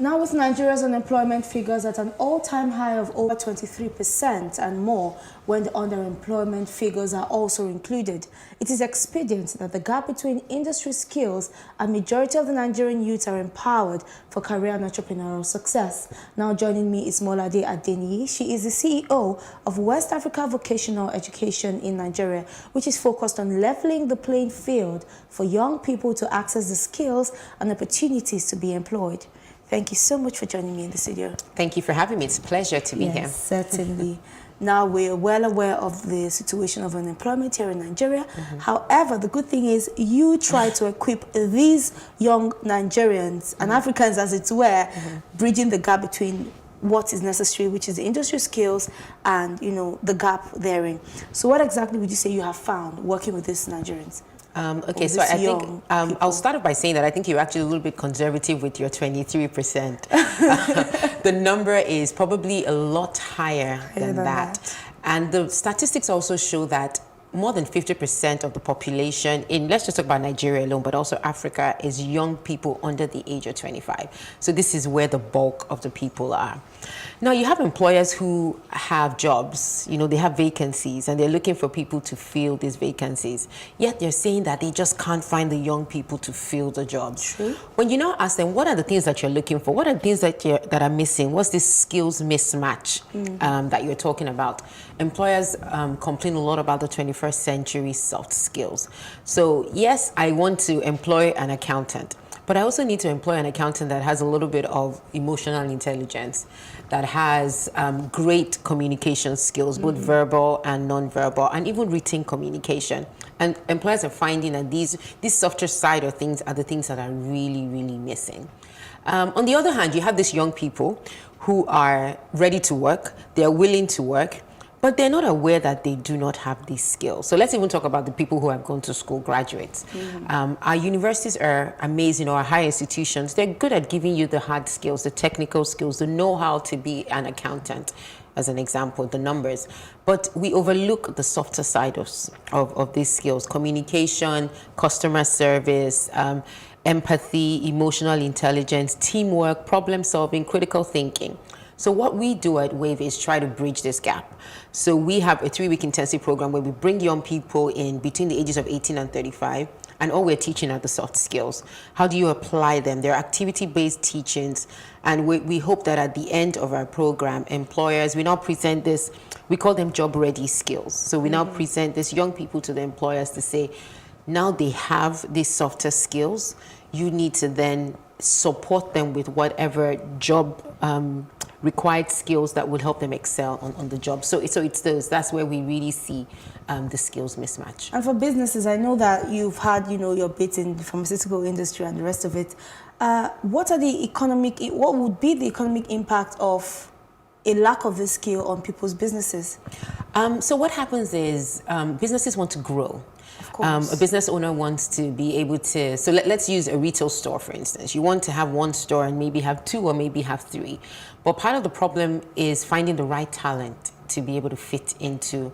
Now, with Nigeria's unemployment figures at an all-time high of over 23% and more when the underemployment figures are also included, it is expedient that the gap between industry skills and majority of the Nigerian youth are empowered for career and entrepreneurial success. Now joining me is Molade Adeniyi. She is the CEO of West Africa Vocational Education in Nigeria, which is focused on leveling the playing field for young people to access the skills and opportunities to be employed. Thank you so much for joining me in the studio. Thank you for having me. It's a pleasure to be here. Certainly. Now, we're well aware of the situation of unemployment here in Nigeria. However, the good thing is you try to equip these young Nigerians and Africans, as it were, bridging the gap between what is necessary, which is the industry skills, and, you know, the gap therein. So what exactly would you say you have found working with these Nigerians? Okay, so I think I'll start off by saying that I think you're actually a little bit conservative with your 23%. The number is probably a lot higher than that. And the statistics also show that more than 50% of the population in, let's just talk about Nigeria alone, but also Africa, is young people under the age of 25. So this is where the bulk of the people are. Now, you have employers who have jobs, you know, they have vacancies and they're looking for people to fill these vacancies. Yet they're saying that they just can't find the young people to fill the jobs. True. When you now ask them, what are the things that you're looking for? What are the things that are missing? What's this skills mismatch that you're talking about? Employers complain a lot about the 21st century soft skills. So yes, I want to employ an accountant, but I also need to employ an accountant that has a little bit of emotional intelligence, that has great communication skills, both verbal and non-verbal, and even written communication. And employers are finding that these softer side of things are the things that are really, really missing. On the other hand, you have these young people who are ready to work, they're willing to work, but they're not aware that they do not have these skills. So let's even talk about the people who have gone to school, graduates. Our universities are amazing, or our higher institutions. They're good at giving you the hard skills, the technical skills, the know-how to be an accountant, as an example, the numbers. But we overlook the softer side of these skills: communication, customer service, empathy, emotional intelligence, teamwork, problem solving, critical thinking. So what we do at WAVE is try to bridge this gap. So we have a 3-week intensive program where we bring young people in between the ages of 18 and 35, and all we're teaching are the soft skills. How do you apply them? They're activity-based teachings, and we hope that at the end of our program, employers, we now present this, we call them job-ready skills. So we now present these young people to the employers to say, now they have these softer skills, you need to then support them with whatever job required skills that will help them excel on the job. So it's those, that's where we really see the skills mismatch. And for businesses, I know that you've had, you know, your bit in the pharmaceutical industry and the rest of it. What would be the economic impact of a lack of this skill on people's businesses? So what happens is businesses want to grow. Of course. A business owner wants to be able to, so let's use a retail store, for instance. You want to have one store and maybe have 2 or maybe have 3. But part of the problem is finding the right talent to be able to fit into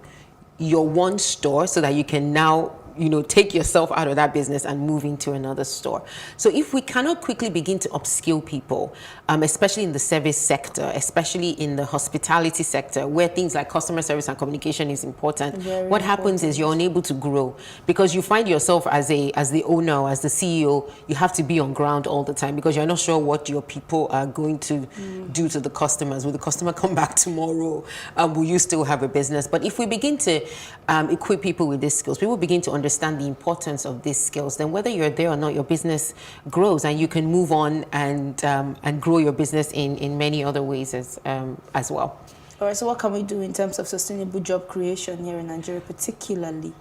your one store so that you can now, you know, take yourself out of that business and move into another store. So if we cannot quickly begin to upskill people, especially in the service sector, especially in the hospitality sector, where things like customer service and communication is important, what happens is you're unable to grow, because you find yourself as the owner, as the CEO, you have to be on ground all the time because you're not sure what your people are going to do to the customers. Will the customer come back tomorrow? Will you still have a business? But if we begin to equip people with these skills, people begin to understand the importance of these skills, then whether you're there or not, your business grows and you can move on and grow your business in many other ways as well. All right, so what can we do in terms of sustainable job creation here in Nigeria particularly?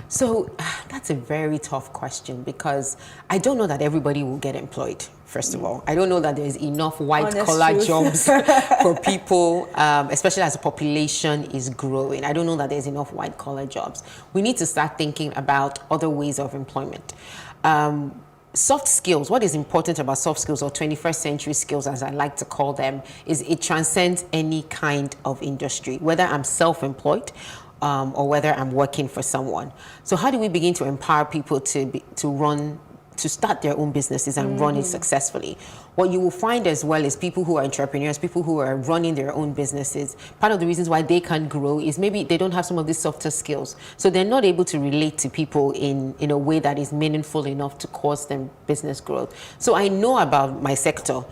So that's a very tough question, because I don't know that everybody will get employed, first of all. I don't know that there's enough white-collar jobs for people, especially as the population is growing. I don't know that there's enough white-collar jobs. We need to start thinking about other ways of employment. Soft skills, what is important about soft skills, or 21st century skills as I like to call them, is it transcends any kind of industry, whether I'm self-employed or whether I'm working for someone. So how do we begin to empower people to run to start their own businesses and run it successfully. What you will find as well is people who are entrepreneurs, people who are running their own businesses, part of the reasons why they can't grow is maybe they don't have some of these softer skills. So they're not able to relate to people in a way that is meaningful enough to cause them business growth. So I know about my sector,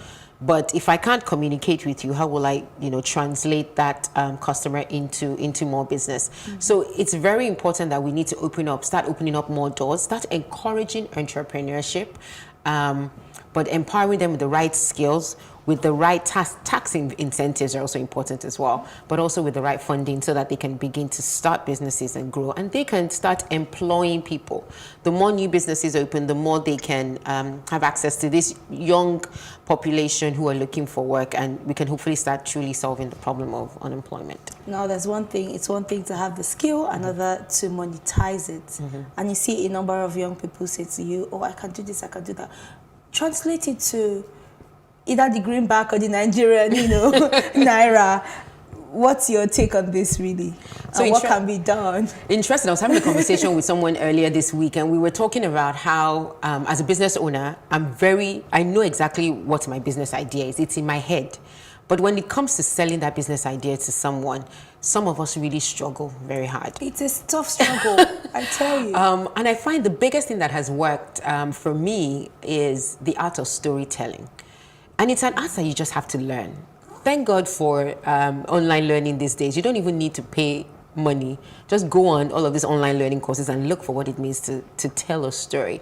but if I can't communicate with you, how will I, translate that customer into more business? So it's very important that we need to start opening up more doors, start encouraging entrepreneurship, but empowering them with the right skills, with the right tax incentives are also important as well, but also with the right funding so that they can begin to start businesses and grow, and they can start employing people. The more new businesses open, the more they can have access to this young population who are looking for work, and we can hopefully start truly solving the problem of unemployment. Now, there's one thing, it's one thing to have the skill, another to monetize it. And you see a number of young people say to you, oh, I can do this, I can do that. Translate it to either the greenback or the Nigerian, Naira. What's your take on this, really? So what can be done? Interesting. I was having a conversation with someone earlier this week, and we were talking about how, as a business owner, I know exactly what my business idea is. It's in my head. But when it comes to selling that business idea to someone, some of us really struggle very hard. It's a tough struggle, I tell you. And I find the biggest thing that has worked for me is the art of storytelling. And it's an art that you just have to learn. Thank God for online learning these days. You don't even need to pay money. Just go on all of these online learning courses and look for what it means to tell a story.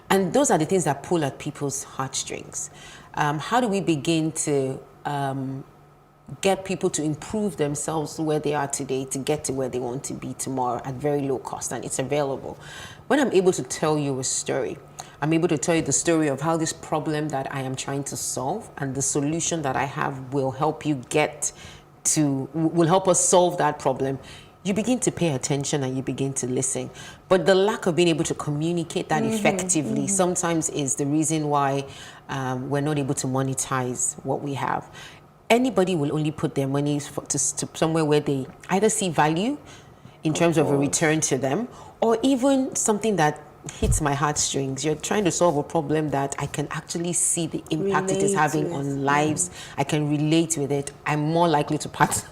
And those are the things that pull at people's heartstrings. How do we begin to get people to improve themselves where they are today to get to where they want to be tomorrow at very low cost? And it's available. When I'm able to tell you a story, I'm able to tell you the story of how this problem that I am trying to solve and the solution that I have will help you will help us solve that problem. You begin to pay attention and you begin to listen. But the lack of being able to communicate that effectively sometimes is the reason why we're not able to monetize what we have. Anybody will only put their money to somewhere where they either see value in terms of a return to them, or even something that hits my heartstrings. You're trying to solve a problem that I can actually see the impact it is having on lives. I can relate with it. I'm more likely to part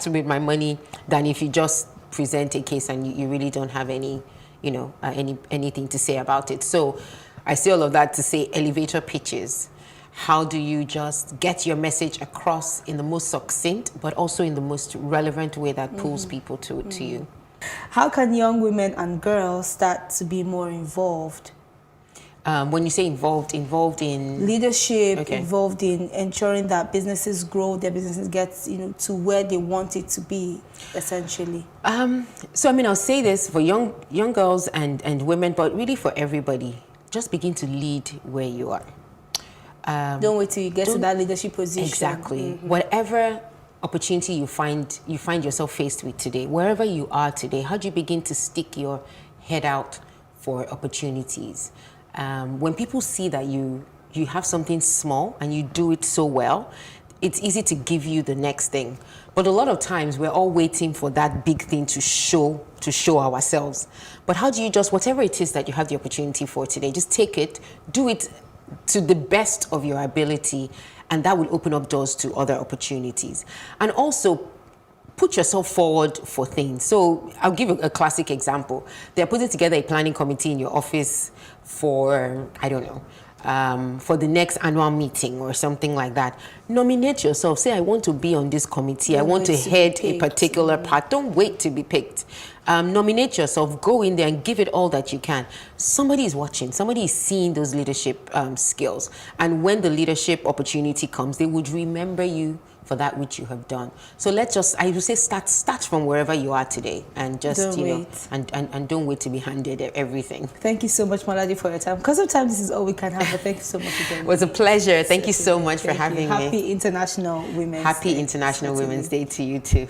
with my money than if you just present a case and you really don't have any, anything to say about it. So I say all of that to say elevator pitches. How do you just get your message across in the most succinct, but also in the most relevant way that pulls people to you? How can young women and girls start to be more involved? When you say involved in leadership, involved in ensuring that businesses grow, their businesses get to where they want it to be, essentially. So I'll say this for young girls and women, but really for everybody. Just begin to lead where you are. Don't wait till you get to that leadership position. Exactly. Whatever opportunity you find yourself faced with today, wherever you are today, how do you begin to stick your head out for opportunities? When people see that you have something small and you do it so well, it's easy to give you the next thing. But a lot of times we're all waiting for that big thing to show ourselves. But how do you just, whatever it is that you have the opportunity for today, just take it, do it to the best of your ability, and that will open up doors to other opportunities. And also, put yourself forward for things. So I'll give a classic example. They're putting together a planning committee in your office for, I don't know, for the next annual meeting or something like that. Nominate yourself. Say, I want to be on this committee. I want to head a particular part. Don't wait to be picked. Nominate yourself. Go in there and give it all that you can. Somebody is watching. Somebody is seeing those leadership skills. And when the leadership opportunity comes, they would remember you for that which you have done. So let's just, I would say, start from wherever you are today, and just and don't wait to be handed everything. Thank you so much, Molade, for your time. Because of time, this is all we can have. But thank you so much again. It was a pleasure. Thank you so much for having me. Happy International Women's Day. Happy International Women's Day to you too.